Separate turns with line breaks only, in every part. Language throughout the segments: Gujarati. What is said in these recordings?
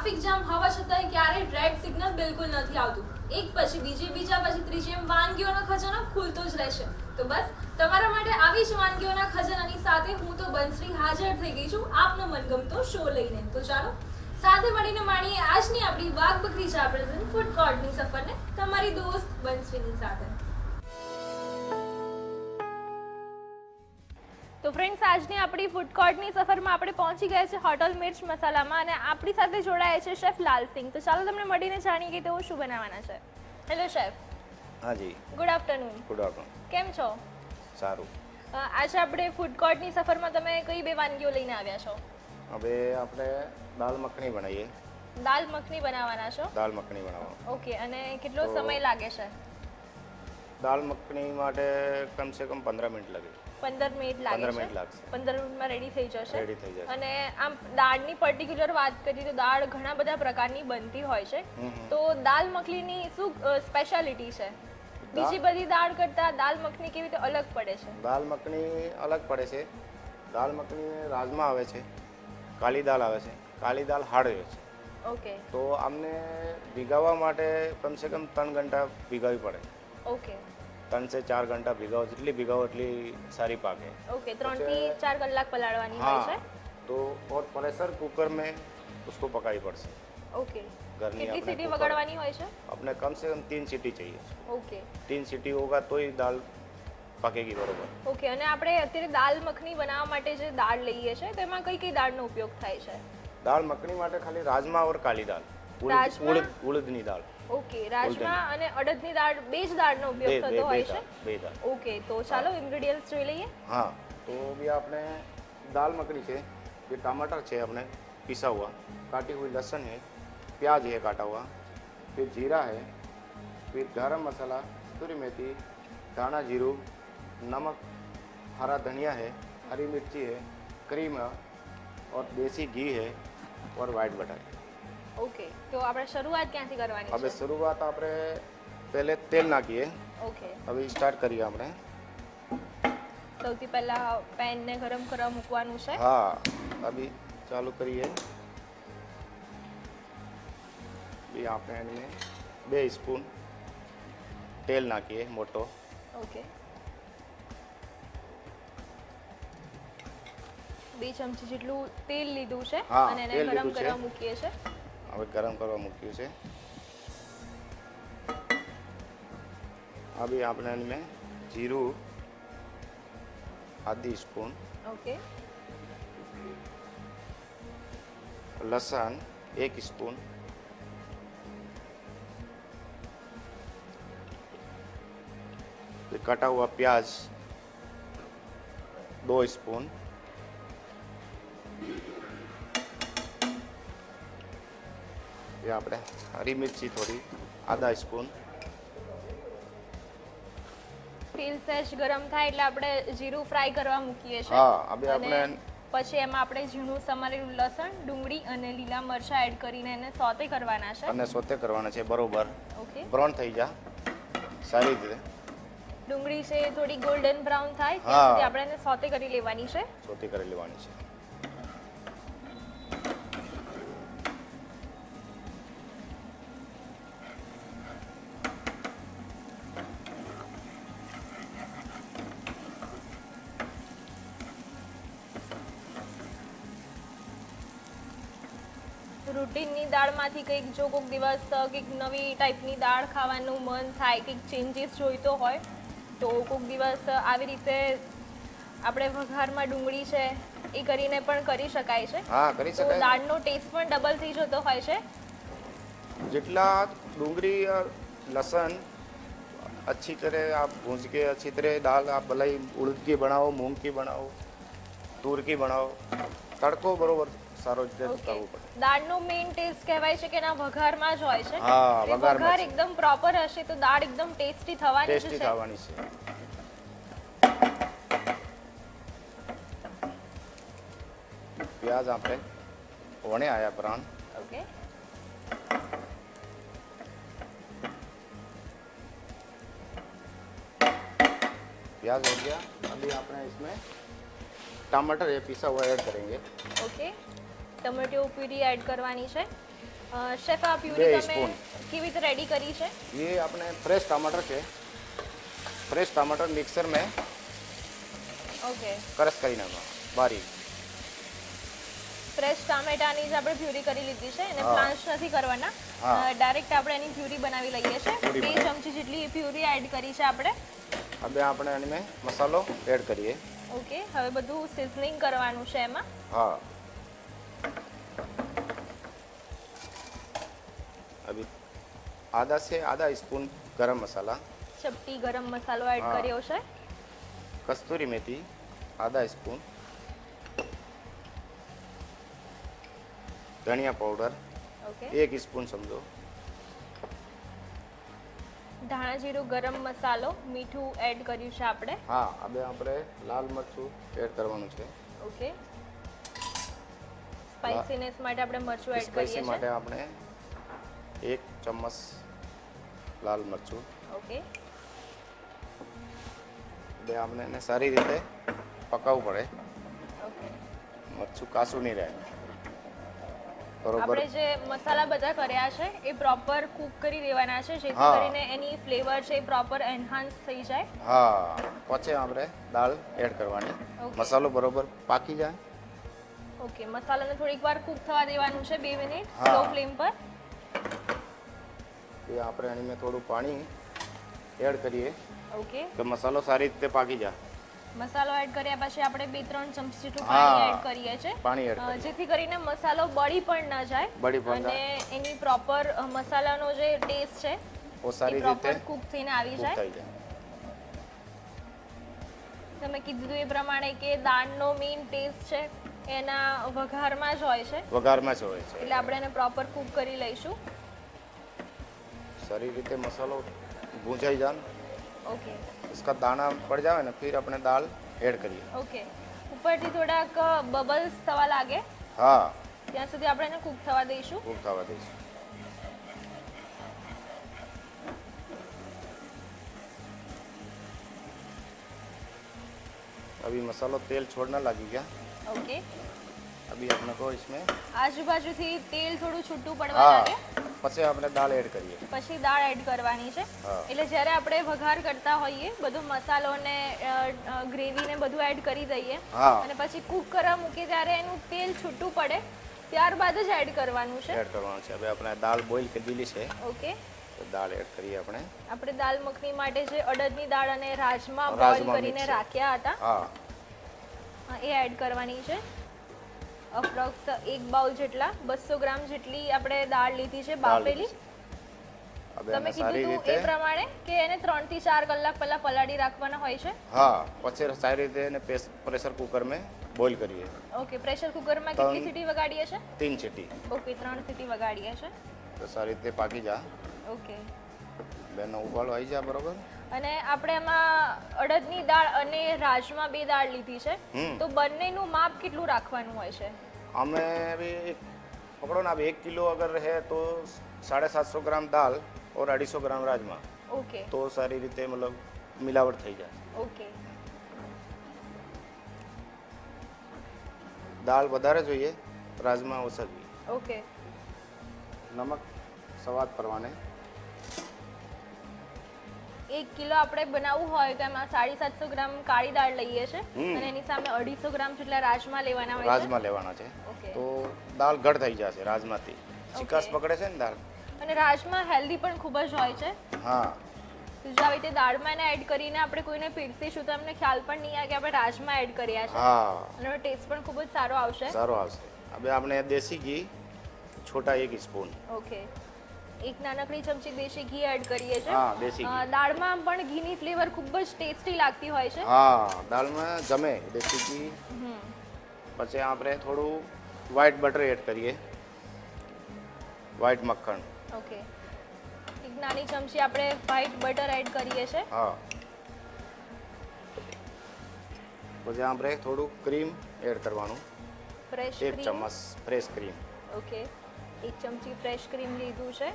ટ્રાફિક જામ હોવા છતાંય ક્યારેય રેડ સિગ્નલ બિલકુલ નથી આવતું. એક પછી બીજા પછી ત્રીજી એમ વાનગીઓનો ખજાનો ખુલતો જ રહેશે. તો બસ તમારા માટે આવી જ વાનગીઓના ખજાનાની સાથે હું તો બંશ્રી હાજર થઈ ગઈ છું આપનો મનગમતો શો લઈને. તો ચાલો સાથે મળીને માણીએ આજની આપણી વાઘ બકરી ચા પ્રેઝન્ટ ફૂડ કોર્ટની સફરને તમારી દોસ્ત બંશ્રીની સાથે. તો ફ્રેન્ડ્સ, આજની આપણી ફૂડ કોર્ટની સફરમાં આપણે પહોંચી ગયા છે હોટલ મિર્ચ મસાલામાં અને આપણી સાથે જોડાયા છે શેફ લાલસિંહ. તો ચાલો તમને મળીને જાણીએ કે તેઓ શું બનાવવાના છે. Hello chef.
હા જી,
ગુડ આફ્ટરનૂન.
Good afternoon.
કેમ છો?
સારું.
આજે આપણે ફૂડ કોર્ટની સફરમાં તમે કઈ બે વાનગીઓ લઈને આવ્યા છો?
હવે આપણે દાલ મખની બનાવીએ.
દાલ મખની બનાવવાના છો?
દાલ મખની બનાવવા.
ઓકે, અને કેટલો સમય લાગે છે?
દાલ મખની માટે કમસે કમ 15 મિનિટ લાગે.
15 મિનિટ લાગે
15
છે.
મિનિટ લાગશે.
15 મિનિટમાં રેડી થઈ જશે.
રેડી થઈ જશે.
અને આમ દાળની પર્ટિક્યુલર વાત કરીએ તો દાળ ઘણા બધા પ્રકારની બનતી હોય છે. તો દાલ મખનીની શું સ્પેશિયાલિટી છે? બીજી બધી દાળ કરતા દાલ મખની કેવી રીતે અલગ પડે છે?
દાલ મખની અલગ પડે છે. દાલ મખની રાજમા આવે છે, કાલી દાલ આવે છે. કાલી દાલ હાર્ડ હોય છે.
ઓકે.
તો આમને ભીગાવવા માટે કમસે કમ 3 ઘંટા ભીગાવવી પડે.
ઓકે.
3 से 4 घंटा भिगाओ, जितनी भिगाओ એટલી સારી પાકે.
ओके, 3 થી 4 કલાક પલાળવાની હોય છે.
तो और प्रेशर कुकर में उसको पकाई पड़શે.
ओके.
ઘરની
કેટલી સીટી વગાડવાની હોય છે?
अपने कम से कम 3 सीटी चाहिए.
ओके.
3 सीटी होगा तो ही दाल પકેગી બરોબર.
ઓકે, અને આપણે અત્યારે દાલ મખની બનાવવા માટે જે દાળ લઈએ છીએ તેમાં કઈ કઈ દાળનો ઉપયોગ થાય છે?
દાલ મખની માટે ખાલી રાજમા और કાલી દાલ, ઉડદની દાળ.
ઓકે, રાજમા અને અડદની દાળ બે જ દાળનો ઉપયોગ થતો હોય છે?
બે દાળ.
ઓકે, તો ચાલો ઇન્ગ્રેડિયન્ટ્સ જોઈ લઈએ.
हाँ, तो अभी आपने दाल मखनी से ये टमाटर है अपने पिसा हुआ, काटी हुई लहसुन है, प्याज है काटा हुआ, फिर जीरा है, फिर गरम मसाला, कसूरी मेथी, धाना जीरू, नमक, हरा धनिया है, हरी मिर्ची है, क्रीम है और देसी घी है और वाइट बटर.
ओके, तो આપણે શરૂઆત ક્યાંથી કરવાની છે?
હવે શરૂઆત આપણે પહેલે તેલ નાખીએ.
ઓકે.
હવે સ્ટાર્ટ કરીએ આપણે.
સૌથી પહેલા પેન ને ગરમ કરવા મૂકવાનું છે.
हाँ, अभी चालू करिए. भी आपने इनमें 2 स्पून तेल नाखिए मोटो.
ઓકે. 2 ચમચી જેટલું તેલ લીધું છે
હા,
અને એને
તેલ
ગરમ
લીધું છે.
કરવા મૂકીએ છે.
હવે ગરમ કરવા મૂક્યું છે. अभी आपने इनमें जीरू आधी स्पून,
ઓકે.
लहसुन 1 स्पून, फिर कटा हुआ प्याज 2 स्पून, ये આપણે હરી મિર્ચી થોડી આધા સ્પૂન.
તેલ સહેજ ગરમ થાય એટલે આપણે જીરું ફ્રાય કરવા મૂકીએ છે.
હા, હવે આપણે
પછી એમાં આપણે ઝીણું સમારેલું લસણ, ડુંગળી અને લીલા મરચાં એડ કરીને એને સોતે કરવાના છે.
અને સોતે કરવાના છે બરોબર.
ઓકે.
બ્રાઉન થઈ જા સારી રીતે.
ડુંગળી છે થોડી ગોલ્ડન બ્રાઉન થાય ત્યાં
હા.
સુધી આપણે એને સોતે કરી લેવાની છે.
સોતે કરી લેવાની છે.
રૂટીનની દાળમાંથી કંઈક જો કોઈક દિવસ કંઈક નવી ટાઈપની દાળ ખાવાનું મન થાય, કંઈક ચેન્જીસ જોઈતો હોય તો કોઈક દિવસ આવી રીતે આપણે વઘારમાં ડુંગળી છે એ કરીને પણ કરી શકાય છે.
હા, કરી
તો
શકાય.
દાળનો ટેસ્ટ પણ ડબલ થઈ જતો હોય છે.
जितना डूंगरी और लहसुन अच्छी तरह आप भूंज के अच्छी तरह दाल आप भले ही उड़द की बनाओ, मूंग की बनाओ, तूर की बनाओ, तड़को बरोबर सारो રીતે કરવું પડે.
દાળનો મેઇન ટેસ્ટ કહેવાય છે કે એના વઘારમાં જ હોય છે.
હા,
તે
વઘારમાં
વઘાર
જ.
એકદમ પ્રોપર હશે તો દાળ એકદમ ટેસ્ટી થવાની જ
ટેસ્ટી
છે.
થવાની છે. प्याज આપણે વણે આયા બ્રાઉન.
ઓકે.
प्याज हो गया. अभी આપણે इसमें टमाटर ये पिसा हुआ ऐड करेंगे.
ઓકે. ટમેટો પ્યુરી એડ કરવાની છે. શેફ આ
બે
પ્યુરી તમે
સ્પૂન.
કેવી રીતે રેડી કરી છે?
ये अपने फ्रेश टमाटर છે, फ्रेश टमाटर मिक्सर में
ઓકે,
क्रश કરી નાખવા બારીક.
ફ્રેશ ટામેટાની જ આપણે પ્યુરી કરી લીધી છે અને
હા.
પ્લાન્સ નથી કરવાના,
હા.
ડાયરેક્ટ આપણે એની પ્યુરી બનાવી લઈએ છીએ.
પ્યુરી
2
બનાવી.
ચમચી જેટલી પ્યુરી એડ કરી છે આપણે.
હવે આપણે આની મસાલો એડ કરીએ.
ઓકે, હવે બધું સિઝનિંગ કરવાનું છે એમાં.
हाँ, अभी आधा स्पून गरम मसाला,
ચપટી ગરમ મસાલો એડ
હા.
કર્યો છે.
कस्तूरी मेथी आधा स्पून, धनिया पाउडर
ઓકે,
1 स्पून समझो,
ધાણા જીરું ગરમ મસાલો, મીઠું એડ કર્યું છે આપણે.
हाँ હવે આપણે લાલ મરચું એડ કરવાનું છે.
ઓકે, સ્પાઇસીનેસ માટે આપણે મરચું એડ કરીએ
સ્પાઈસી માટે
છીએ.
આપણે 1 ચમચ લાલ મરચું.
ઓકે,
હવે આપણે એને સારી રીતે પકાવવું પડે,
ઓકે.
મરચું કાચું નહીં રહે. બરોબર.
આપણે જે મસાલા બધા કર્યા છે એ પ્રોપર કુક કરી દેવાના છે જેથી
હા.
કરીને એની ફ્લેવર છે એ પ્રોપર એન્હાન્સ થઈ જાય.
હા, પછી આપણે દાળ એડ કરવાની.
ઓકે.
મસાલો બરોબર પાકી જાય.
ઓકે, મસાલાને થોડીક વાર કુક થવા દેવાનું છે 2 મિનિટ
હા.
સ્લો ફ્લેમ પર.
એ આપણે આની થોડું પાણી એડ કરીએ
ઓકે,
તો મસાલો સારી રીતે પાકી જાય.
મસાલો એડ કર્યા પછી આપણે 2-3 ચમચી જેટલું
હા.
પાણી એડ કરીએ છીએ
પાણી એડ કરીએ.
જેથી કરીને મસાલો બળી પણ ન જાય
બળી પણ
અને એની પ્રોપર મસાલાનો જે ટેસ્ટ છે
ઓ
એ
સારી
પ્રોપર
રીતે
કુક થઈને આવી
કૂક
જાય.
થઈ જાય.
તમે કીધું એ પ્રમાણે કે દાળનો મેઇન ટેસ્ટ છે એના વઘારમાં જ હોય છે
વઘારમાં જ હોય છે.
એટલે આપણે એને પ્રોપર કુક કરી લઈશું.
સારી રીતે મસાલો ભૂંજાઈ જાય,
ઓકે,
उसका दाना पड़ जाए ना फिर अपने दाल ऐड करिए.
ઓકે. ઉપરથી થોડાક બબલ્સ થવા લાગે
हाँ,
ત્યાં સુધી આપણે એને કુક થવા દઈશું.
कूक थवा दीजिए. अभी मसालो तेल छोड़ना लगी गया.
ઓકે,
अभी अपने को इसमें
આજુબાજુથી તેલ થોડું છૂટું પડવા
हाँ
લાગે
પછી આપણે દાળ એડ કરીએ.
પછી દાળ એડ કરવાની છે.
હા.
એટલે જ્યારે આપણે વઘાર કરતા હોઈએ બધો મસાલો ને ગ્રેવી ને બધું એડ કરી દઈએ
હા.
અને પછી કુક કરવા મૂકીએ ત્યારે એનું તેલ છૂટું પડે ત્યારબાદ જ એડ કરવાનું છે.
એડ કરવાનું છે. હવે આપણે દાળ બોઇલ કરી દીધી છે
ઓકે,
તો દાળ એડ કરીએ આપણે.
આપણે દાલ મખની માટે જે અડદની દાળ અને રાજમા બોઇલ
રાજમા
કરીને
mix છે.
રાખ્યા હતા
હા,
એ એડ કરવાની છે. અપ્રોક્સ 1 બાઉલ જેટલા 200 ગ્રામ જેટલી આપણે દાળ લીધી છે
દાળ
બાફેલી.
લીધી છે. હવે
તમે
એને સારી
કીધું હતું એ
રીતે
પ્રમાણે કે એને 3 થી 4 કલાક પહેલા પલાળી રાખવાના હોય છે.
હા પછી સારી રીતે એને પ્રેશર કુકર में બોઇલ કરીએ.
ઓકે, પ્રેશર કુકરમાં
ત્રણ.
કેટલી સીટી વગાડીએ છે?
3 સીટી
ઓકે, 3 સીટી વગાડીએ છે.
તો સારી રીતે પાકી જા.
ઓકે,
બેનો ઉબાળો આવી જાય બરોબર.
અને આપણે એમાં અડદની દાળ અને રાજમા 2 દાળ લીધી છે
હમ.
તો બંનેનું માપ કેટલું રાખવાનું હોય છે?
हमें अभी पकड़ो ना, अभी 1 किलो अगर है तो 750 ग्राम दाल और 250 ग्राम राजमा,
ઓકે,
तो सारी रीते मतलब मिलावट થઈ જાય.
ઓકે,
દાળ વધારે જોઈએ, રાજમા ઓછા જોઈએ.
ઓકે,
નમક સ્વાદ પ્રમાણે.
1 કિલો આપણે બનાવવું હોય તો એમાં 750 ગ્રામ કાળી દાળ લઈએ છે
હમ.
અને એની સામે 250 ગ્રામ જેટલા રાજમા લેવાના હોય છે.
રાજમા લેવાના છે
ઓકે.
તો દાળ ઘટ થઈ જશે રાજમાથી. ચિકાસ
ઓકે.
પકડે છે ને દાળ.
અને રાજમા હેલ્ધી પણ ખૂબ જ હોય છે.
હા,
તો જો આવી રીતે દાળમાં એને એડ કરીને આપણે કોઈને પીરસીશું તો એમને ખ્યાલ પણ નહીં આવે કે આપણે રાજમા એડ કર્યા છે
હા
અને એનો ટેસ્ટ પણ ખૂબ જ સારો આવશે.
સારો આવશે. હવે આપણે દેશી ઘી છોટા 1 સ્પૂન.
ઓકે, એક નાનકડી ચમચી દેશી ઘી એડ કરીએ છીએ.
હા, દેશી ઘી.
દાળમાં પણ ઘીની ફ્લેવર ખૂબ જ ટેસ્ટી લાગતી હોય છે.
હા, દાળમાં જમે દેશી ઘી.
હમ.
પછી આપણે થોડું વ્હાઈટ બટર એડ કરીએ, વ્હાઈટ મક્ખણ.
ઓકે, એક નાની ચમચી આપણે વ્હાઈટ બટર એડ કરીએ છીએ.
હા, પછી આપણે થોડું ક્રીમ એડ કરવાનું,
ફ્રેશ
1
ક્રીમ.
ચમચ ફ્રેશ ક્રીમ.
ઓકે, 1 ચમચી ફ્રેશ ક્રીમ લીધું છે.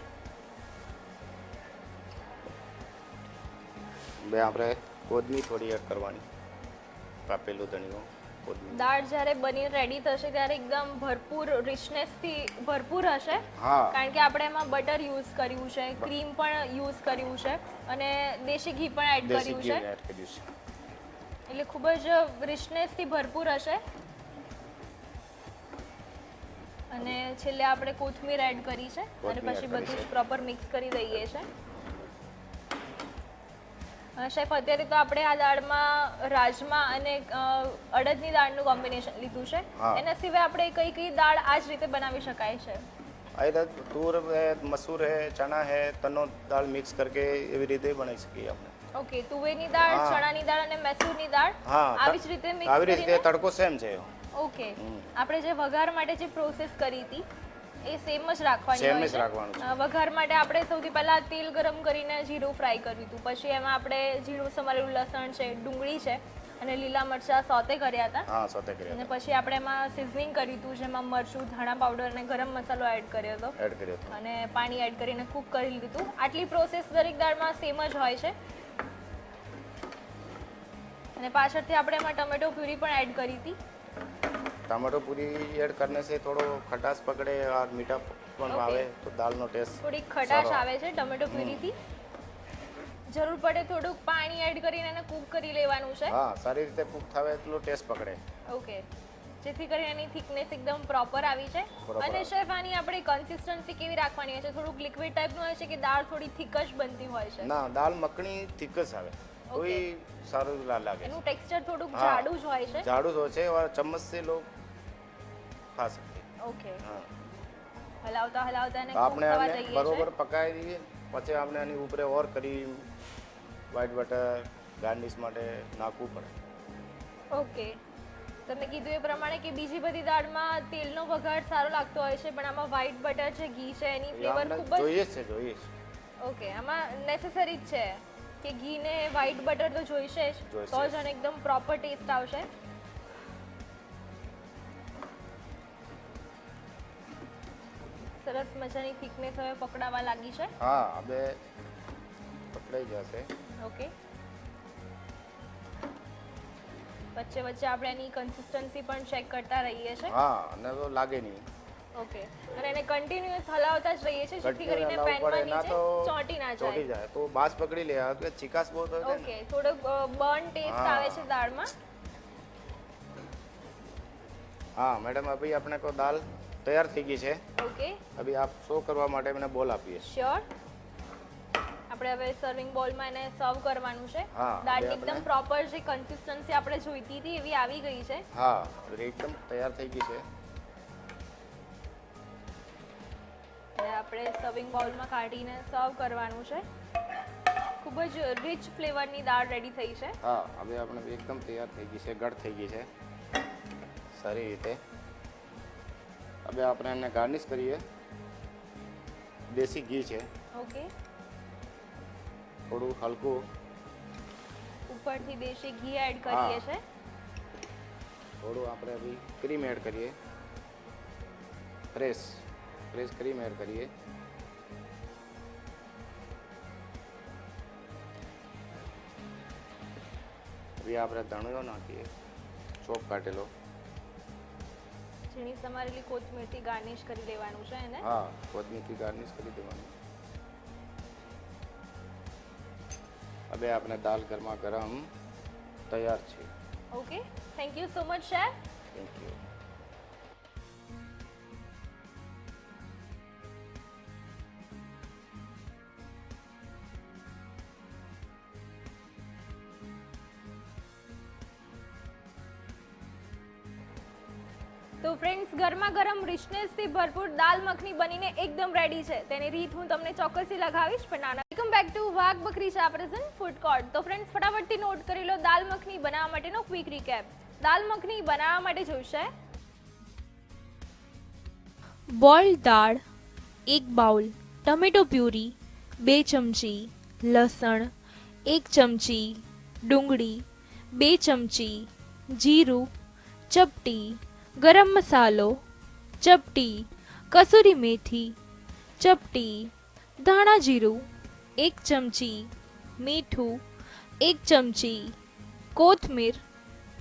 બે આપણે કોથમીર થોડી એડ કરવાની, કાપેલું ધનિયું. કોથમીર.
દાળ જ્યારે બની રેડી થશે ત્યારે એકદમ ભરપૂર રિચનેસથી ભરપૂર હશે,
હા
કારણ કે આપણે એમાં બટર યુઝ કર્યું છે, ક્રીમ પણ યુઝ કર્યું છે અને દેશી ઘી પણ એડ
દેશી
કર્યું
ઘી
છે,
એડ કર્યું છે.
એટલે ખૂબ જ રિચનેસથી ભરપૂર હશે. અને છેલ્લે આપણે કોથમીર એડ કરી છે અને
કોથમીર
પછી
add કરી
બધું જ
છે.
પ્રોપર મિક્સ કરી દઈએ છે. શેફ, અત્યારે તો આપણે આ દાળમાં રાજમા અને અડદની દાળનું કોમ્બિનેશન લીધું છે.
હા.
એના સિવાય આપણે કઈ કઈ દાળ આ જ રીતે બનાવી શકાય છે?
इधर तूर है, मसूर है, चना है, तनो दाल मिक्स करके એવી રીતે બનાવી શકીએ આપણે.
ઓકે, તુવેરની દાળ,
હા.
ચણાની દાળ અને મૈસૂરની દાળ
હા
આવી જ રીતે મિક્સ
આવી રીતે
કરીને.
તડકો સેમ છે.
ઓકે, આપણે જે વઘાર માટે જે પ્રોસેસ કરી હતી એ સેમ જ રાખવાની
સેમ
હોય
જ
છે.
રાખવાનું છે.
વઘાર માટે આપણે સૌથી પહેલા તેલ ગરમ કરીને જીરું ફ્રાય કર્યું હતું, પછી એમાં આપણે ઝીણું સમારેલું લસણ છે, ડુંગળી છે અને લીલા મરચાં સોતે કર્યા હતા
હા સોતે કર્યા
અને પછી આપણે એમાં સિઝનિંગ કર્યું હતું, જેમાં મરચું, ધાણા પાવડર અને ગરમ મસાલો એડ કર્યો હતો
એડ કર્યો હતો.
અને પાણી એડ કરીને કૂક કરી લીધું હતું. આટલી પ્રોસેસ દરેક દાળમાં સેમ જ હોય છે. અને પાછળથી આપણે એમાં ટમેટો પ્યુરી પણ એડ કરી હતી.
टमाटो पूरी ऐड करने से थोड़ो खटास पकड़े और मीठा पण
Okay.
આવે તો દાળનો ટેસ્ટ
થોડીક ખટાશ
સારો
આવે છે ટમેટો પ્યુરીથી. જરૂર પડે થોડુંક પાણી એડ કરીને એને કૂક કરી લેવાનું છે.
હા સારી રીતે કૂક થાય એટલો ટેસ્ટ પકડે.
ઓકે, જેથી કરીને એની થિકનેસ એકદમ પ્રોપર આવી છે.
Proper
અને
આવે.
શેફ, આની આપણે કન્સિસ્ટન્સી કેવી રાખવાની હોય છે? થોડુંક લિક્વિડ ટાઈપનું હોય છે કે દાળ થોડી થિક જ બનતી હોય છે?
ના દાળ મખણી થીક જ આવે તોય સારું લાગે
એનું ટેક્સચર થોડુંક
હા.
જાડું જ હોય છે.
જાડું તો છે और चम्मच से लोग खा सकते हैं.
ઓકે,
હા
હલાવતા હલાવતા એને
તો
કૂક
આપણે
થવા
આને
દઈએ
બરોબર
છે.
પકાવી દઈએ પછી આપણે આની ઉપર ઓર ક્રીમ વ્હાઈટ બટર ગાર્નિશ માટે નાખવું પડે.
ઓકે, તમે કીધું એ પ્રમાણે કે બીજી બધી દાળમાં તેલનો વઘાર સારો લાગતો હોય છે, પણ આમાં વ્હાઈટ બટર છે, ઘી છે, એની
એ
ફ્લેવર
આપણે
ખૂબ જ
જોઈએ જ છે જોઈએ જ.
ઓકે, આમાં નેસેસરી જ છે કે ઘી ને વ્હાઈટ બટર તો જોઈશે જ,
જોઈશે
તો
જ.
જ આને એકદમ પ્રોપર ટેસ્ટ આવશે. સરસ મજાની થિકનેસ હવે પકડાવા લાગી છે.
હા હવે પકડાઈ જશે.
ઓકે, વચ્ચે વચ્ચે આપણે એની કન્સિસ્ટન્સી પણ ચેક કરતા રહીએ છીએ.
હા અને તો લાગે નહીં.
ઓકે, અને એને કન્ટિન્યુઅસ હલાવતા જ રહીએ છીએ જેથી
કટકી
કરીને
હલાવવું પડે
પેનમાં
ના
નીચે
તો
ચોંટી ના
ચોંટી
જાય.
જાય તો બાસ પકડી લે આ કે ચિકાસ બહુ હોય છે ને.
ઓકે, થોડોક બર્ન ટેસ્ટ
હા.
આવે છે દાળમાં.
हाँ मैडम अभी अपने को दाल तैयार થઈ ગઈ છે.
ઓકે,
अभी आप शो કરવા માટે મને બોલ આપીએ.
શ્યોર. આપણે હવે સર્વિંગ બોલમાં એને સર્વ કરવાનું છે.
હા,
દાળ
હવે
એકદમ
આપણે-
પ્રોપર જે કન્સિસ્ટન્સી આપણે જોઈતી હતી એવી આવી ગઈ છે.
હા એકદમ તૈયાર થઈ ગઈ છે.
અને આપણે સર્વિંગ બાઉલમાં કાઢીને સર્વ કરવાનું છે. ખૂબ જ રિચ ફ્લેવરની દાળ રેડી થઈ છે.
હા હવે આપણે એકદમ તૈયાર થઈ ગઈ છે ગઢ થઈ ગઈ છે સારી રીતે. હવે આપણે એને ગાર્નિશ કરીએ. દેશી ઘી છે
ઓકે,
થોડું હલકું
ઉપરથી દેશી ઘી એડ કરીએ
હા.
છે.
થોડું આપણે અભી ક્રીમ એડ કરીએ. ફ્રેશ ક્રીમ એડ કરીએ. અભી આપણે ધણિયો નાખીએ ચોપ કાઢેલો.
ઝીણી સમારેલી કોથમીરથી ગાર્નિશ કરી લેવાનું છે એને.
હા કોથમીરથી ગાર્નિશ કરી દેવાનું. હવે આપણે દાલ ગરમા ગરમ તૈયાર છે.
Okay, thank you so much chef.
Thank you.
તો ફ્રેન્ડ્સ, ગરમા ગરમ રિચનેસથી ભરપૂર દાલ મખની બનીને એકદમ રેડી છે. તેની રીત હું તમને ચોક્કસથી લગાવીશ, પણ નાના. વેલકમ બેક ટુ વાઘ બકરી ચા પ્રેઝન્ટ ફૂડ કોર્ટ. તો ફ્રેન્ડ્સ, ફટાફટથી નોટ કરી લો દાલ મખની બનાવવા માટેનો ક્વિક રીકેપ. દાલ મખની બનાવવા માટે જોઈશે
બોઇલ્ડ દાળ 1 બાઉલ, ટમેટો પ્યુરી 2 ચમચી, લસણ 1 ચમચી, ડુંગળી 2 ચમચી, જીરું ચપટી, ગરમ મસાલો ચપટી, કસૂરી મેથી ચપટી, ધાણા જીરું 1 ચમચી, મીઠું 1 ચમચી, કોથમીર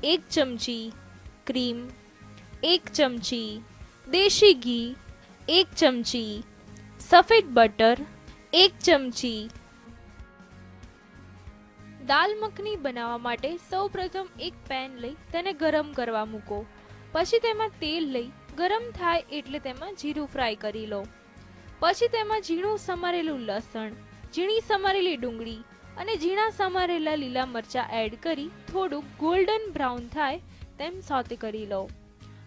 1 ચમચી, ક્રીમ 1 ચમચી, દેશી ઘી 1 ચમચી, સફેદ બટર 1 ચમચી. દાલ મખની બનાવવા માટે સૌપ્રથમ એક પેન લઈ તેને ગરમ કરવા મૂકો. પછી તેમાં તેલ લઈ ગરમ થાય એટલે તેમાં જીરું ફ્રાય કરી લો. પછી તેમાં ઝીણું સમારેલું લસણ, ઝીણી સમારેલી ડુંગળી અને ઝીણા સમારેલા લીલા મરચાં એડ કરી થોડુંક ગોલ્ડન બ્રાઉન થાય તેમ સોતે કરી લો.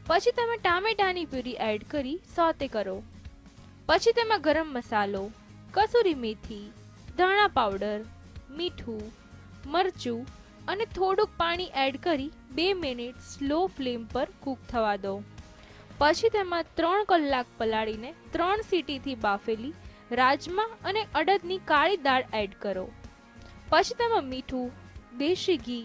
પછી તેમાં ટામેટાની પ્યુરી એડ કરી સોતે કરો. પછી તેમાં ગરમ મસાલો, કસૂરી મેથી, ધાણા પાવડર, મીઠું, મરચું અને થોડુંક પાણી એડ કરી 2 મિનિટ સ્લો ફ્લેમ પર કૂક થવા દો. પછી તેમાં 3 કલાક પલાળીને 3 સીટીથી બાફેલી રાજમા અને અડદની કાળી દાળ એડ કરો. પછી તેમાં મીઠું, દેશી ઘી,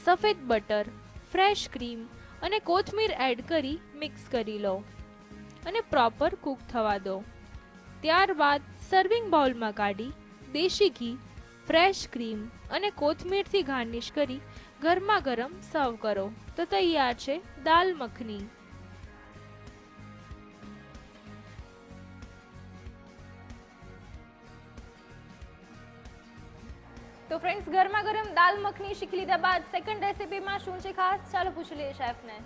સફેદ બટર, ફ્રેશ ક્રીમ અને કોથમીર એડ કરી મિક્સ કરી લો અને પ્રોપર કૂક થવા દો. ત્યારબાદ સર્વિંગ બાઉલમાં કાઢી દેશી ઘી, ફ્રેશ ક્રીમ અને કોથમીરથી ગાર્નિશ કરી ગરમા ગરમ સર્વ કરો તો તૈયાર છે દાલ મખની.
તો ફ્રેન્ડ્સ, ગરમા ગરમ દાલ મખની શીખી લીધા બાદ સેકન્ડ રેસીપીમાં શું છે ખાસ, ચાલો પૂછી લઈએ શેફને.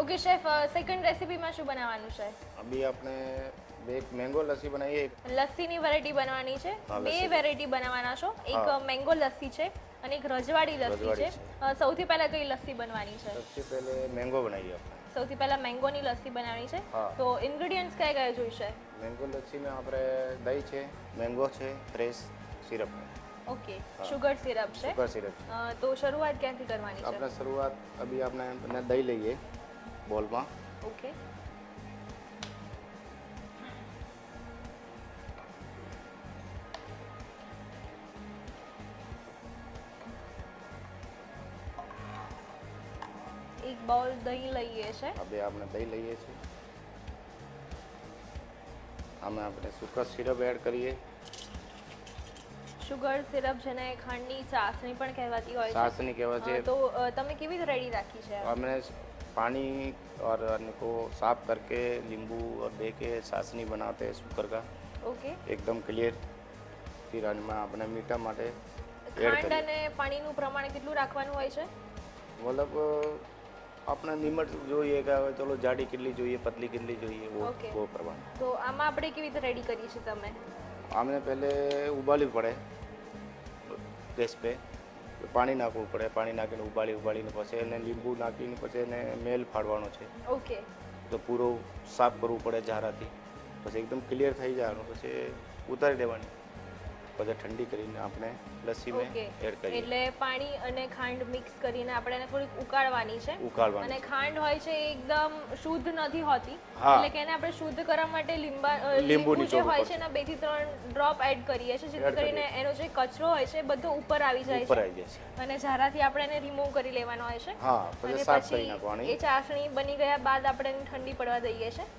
ઓકે શેફ, સેકન્ડ રેસીપીમાં શું બનાવવાનું છે?
अभी आपने एक मैंगो लस्सी बनाई है.
લસ્સીની વેરાયટી બનવાની છે.
હા,
2
લસ્સી.
વેરાયટી બનાવવાના છો. એક
હા.
મેંગો લસ્સી છે અને એક રજવાડી લસ્સી છે.
રજવાડી
સૌથી પહેલા કઈ લસ્સી બનવાની છે?
सबसे पहले मैंगो बनाई है आपने.
સૌથી પહેલા મેંગોની લસ્સી બનાવવાની છે.
હા.
તો ઇન્ગ્રેડિયન્ટ્સ કયા કયા જોઈશે?
मैंगो लस्सी में આપણે દહીં છે, મેંગો છે, ફ્રેશ સિરપ
ઓકે,
હા.
શુગર સિરપ છે.
સુગર સિરપ છે.
તો શરૂઆત ક્યાંથી કરવાની
આપણે
છે?
શરૂઆત અભી આપણે દહીં લઈએ બોલમાં.
ઓકે, એક બાઉલ દહીં લઈએ છે.
હવે આપણે દહીં લઈએ છીએ. આમાં આપણે સુગર સિરપ એડ કરીએ.
શુગર સિરપ જેને ખાંડની ચાસણી પણ કહેવાતી હોય છે.
ચાસણી કહેવાય છે.
તો તમે કેવી રીતે રેડી રાખી છે?
हमने पानी और इनको साफ करके नींबू और दे के चाशनी बनाते हैं शुगर का
ઓકે,
एकदम क्लियर. फिर आने આપણે મીઠા માટે એડ
ખાંડ
કરીએ.
અને પાણીનું પ્રમાણ કેટલું રાખવાનું હોય છે?
મતલબ આપણે નિમટ જોઈએ કે હવે ચલો જાડી કેટલી જોઈએ, પતલી કેટલી જોઈએ,
Okay.
वो प्रमाण.
તો આમાં આપણે કેવી રીતે રેડી કરીએ છીએ તમે?
આમને પહેલે ઉબાલવી પડે ગેસ પે. પાણી નાખવું પડે, પાણી નાખીને ઉબાળીને પછી એને લીંબુ નાખીને પછી એને મેલ ફાડવાનો છે.
ઓકે,
તો પૂરો સાફ કરવું પડે ઝારાથી. પછી એકદમ ક્લિયર થઈ જવાનું, પછી ઉતારી દેવાની. પછી ઠંડી કરીને આપણે લસ્સી મેં
ઓકે.
એડ કરીએ.
એટલે પાણી અને ખાંડ મિક્સ કરીને આપણે એને થોડીક ઉકાળવાની છે.
ઉકાળવાની
અને
છે.
ખાંડ હોય છે એ એકદમ શુદ્ધ નથી હોતી,
હા.
એટલે કે એને આપણે શુદ્ધ કરવા માટે
લીંબુ
લીંબુ જે
નીચોવવું
હોય
પડશે.
છે એના 2 થી 3 ડ્રોપ એડ કરીએ છીએ, જેથી
એડ કરીએ.
કરીને એનો જે કચરો હોય છે એ બધો ઉપર આવી જાય
ઉપર
છે
આવી જશે.
અને ઝારાથી આપણે એને રિમૂવ કરી લેવાનો હોય છે.
હા, પછી
અને
સાફ કરી
પછી
નાખવાની.
એ ચાસણી બની ગયા બાદ આપણે એને ઠંડી પડવા દઈએ છીએ.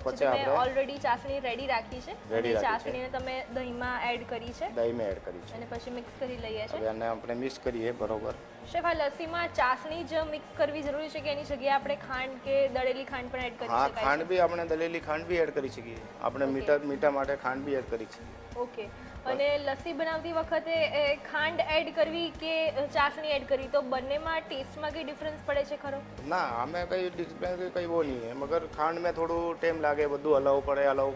પછી
તમે
આપણે
ઓલરેડી ચાસણી રેડી રાખી છે
Ready
અને
રાખી છે.
ચાસણીને તમે દહીંમાં એડ કરી છે
દહીં મેં એડ કરી છે.
અને પછી મિક્સ કરી લઈએ
હવે
છીએ.
આને આપણે મિક્સ કરીએ બરોબર.
શેફ, આ લસ્સીમાં ચાસણી જ મિક્સ કરવી જરૂરી છે કે એની જગ્યાએ આપણે ખાંડ કે દળેલી ખાંડ પણ એડ કરી
હા,
શકાય
ખાંડ
છે?
બી આપણે દળેલી ખાંડ બી એડ કરી શકીએ. આપણે
Okay.
મીઠા માટે ખાંડ બી એડ કરી છે.
ઓકે. અને લસ્સી બનાવતી વખતે ખાંડ એડ કરવી કે ચાસણી એડ કરવી, તો બંનેમાં ટેસ્ટમાં કઈ ડિફરન્સ પડે છે ખરો?
ના, અમે કઈ ડિસ્પ્લે કઈ वो नहीं है, मगर खांड में થોડું ટાઈમ લાગે, બધું હલાવવું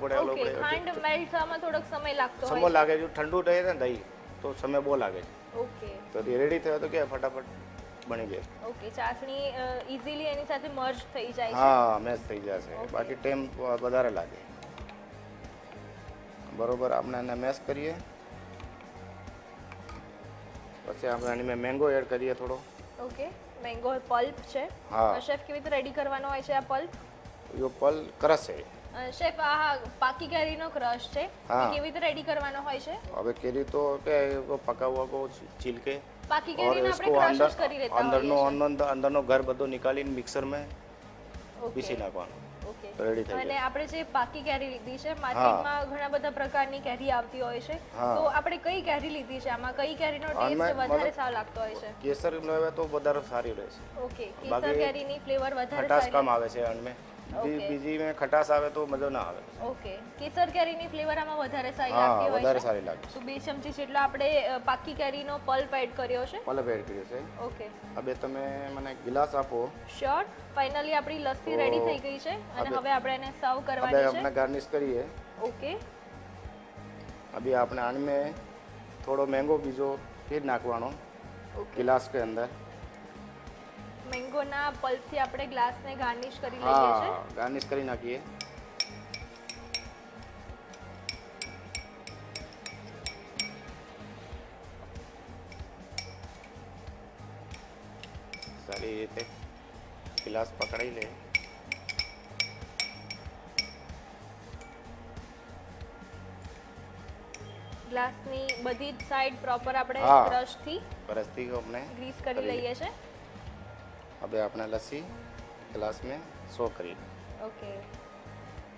પડે
ઓકે, ખાંડ મેલ્ટ થવામાં થોડોક સમય લાગતો
સમય
હોય
લાગે. જો ઠંડુ રહે ને દહીં તો સમય બહુ લાગે છે.
છે. ઓકે,
તો રેડી થયો તો કે ફટાફટ બની જાય.
ઓકે. ચાસણી ઇઝીલી એની સાથે મર્જ થઈ જાય છે.
હા, મેચ થઈ જશે.
Okay.
બાકી ટાઈમ વધારે લાગે. બરોબર, આપણે એને મેશ કરીએ. પછી આપણે આની મેં મેંગો એડ કરીએ થોડો.
ઓકે, મેંગો પલ્પ છે.
હા.
શેફ, કેવી રીતે રેડી કરવાનો હોય છે આ પલ્પ?
યો પલ કરસ છે.
શેફ, આ પાકી કેરીનો ક્રશ છે, એ
હા.
કેવી રીતે રેડી કરવાનો હોય છે?
હવે કેરી તો કે પકા હુआ को छील
પાકી
और
કેરીને
इसको
આપણે ક્રશ
अंदर
જ કરી લેતા
अंदरનો
હોઈએ છીએ.
अंदरનો घर બધો निकालीને મિક્સર में
Okay.
પીસી નાખવાનું
ઓકે
તો રેડી થઈ
અને
જાય.
આપણે જે પાકી કેરી લીધી છે માર્કેટમાં ઘણા બધા પ્રકારની કેરી આવતી હોય છે
હા.
તો આપણે કઈ કેરી લીધી છે આમાં કઈ કેરીનો ટેસ્ટ
આમાં
વધારે
મતલબ-
સારો લાગતો હોય છે
કેસર લેવે તો વધારે સારી રહેશે.
ઓકે કેસર
બાકી
કેરીની ફ્લેવર વધારે
ખટાશ
સારી
કમ આવે છે અનમે.
Okay.
બીજી में खटास આવે તો મજો ના આવે.
ઓકે કેસર કેરીની ફ્લેવર આમાં વધારે સારી
હા
લાગતી હોય
વધારે
છે
સારી લાગે
તો 2 ચમચી જેટલો આપણે પાકી કેરીનો પલ્પ એડ કર્યો છે
પલપ એડ કર્યો છે.
ઓકે
હવે તમે મને ગ્લાસ આપો.
શ્યોર ફાઇનલી આપણી લસ્સી
તો
રેડી થઈ ગઈ છે અને
હવે-
હવે આપણે એને સર્વ
હવે
કરવાની
આપણે
છે
ગાર્નિશ કરીએ.
ઓકે
अभी आपने आन में थोड़ो मैंगो बीजो फिर नाखवानो
ઓકે
गिलास के अंदर.
મેંગોના પલ્પથી આપણે ગ્લાસને ગાર્નિશ કરી લઈએ છે
हाँ गार्निश કરી નાખીએ. સારી રીતે ગ્લાસ પકડી લે.
ગ્લાસની બધી જ સાઈડ પ્રોપર આપણે
હા.
બ્રશથી
परस्ती को अपने
ગ્રીસ કરી લઈએ છે
अभी अपना लस्सी ग्लास में सो करी.
ઓકે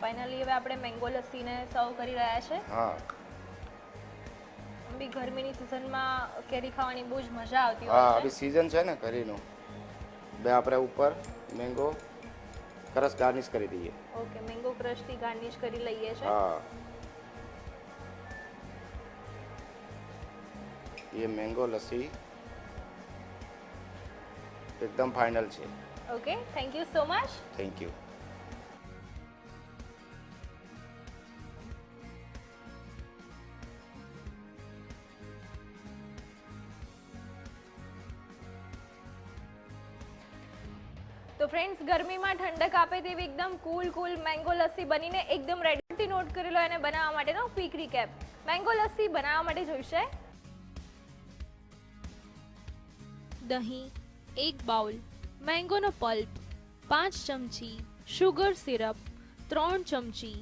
ફાઇનલી હવે આપણે મેંગો લસ્સીને સર્વ કરી રહ્યા છે
हाँ
બી ગરમીની સિઝનમાં કેરી ખાવાની બહુ જ મજા આવતી
हाँ
હોય
अभी
છે
सीजन है ना करीનું. બે આપણે ઉપર મેંગો કરસ ગાર્નિશ કરી દઈએ.
ઓકે મેંગો ક્રશથી ગાર્નિશ કરી લઈએ છે
हाँ ये मैंगो लस्सी एकदम फाइनल છે.
Okay thank you so much
thank you.
તો ફ્રેન્ડ્સ ગરમીમાં ઠંડક આપે તેવી એકદમ કૂલ મેંગો લસ્સી બનીને એકદમ રેડીથી નોટ કરી લો એને બનાવવા માટેનો ક્વિક રીકેપ મેંગો લસ્સી બનાવવા માટે જોઈશે દહીં 1 બાઉલ મેંગોનો પલ્પ 5 ચમચી શુગર સિરપ 3 ચમચી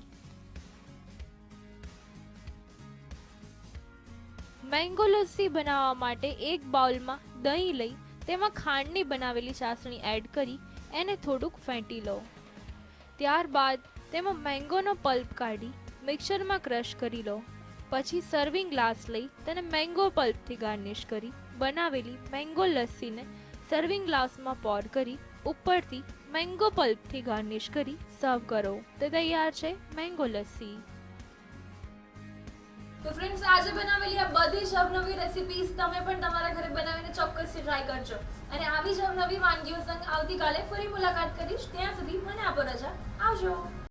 મેંગો લસ્સી બનાવવા માટે 1 બાઉલમાં દહીં લઈ તેમાં ખાંડની બનાવેલી ચાસણી એડ કરી એને થોડુંક ફેંટી લો ત્યારબાદ તેમાં મેંગોનો પલ્પ કાઢી મિક્સરમાં ક્રશ કરી લો પછી સર્વિંગ ગ્લાસ લઈ તેને મેંગો પલ્પથી ગાર્નિશ કરી બનાવેલી મેંગો લસ્સીને સર્વિંગ ગ્લાસમાં પોર કરી ઉપરથી મેંગો પલ્પથી ગાર્નિશ કરી સર્વ કરો તે તૈયાર છે મેંગો લસ્સી
તો ફ્રેન્ડ્સ આજે બનાવેલી આ બધી જ અવનવી રેસિપીઝ તમે પણ તમારા ઘરે બનાવીને ચોક્કસથી ટ્રાય કરજો અને આવી જ અવનવી વાનગીઓ સંગ આવતીકાલે ફરી મુલાકાત કરીશ ત્યાં સુધી મને આપો રજા આવજો.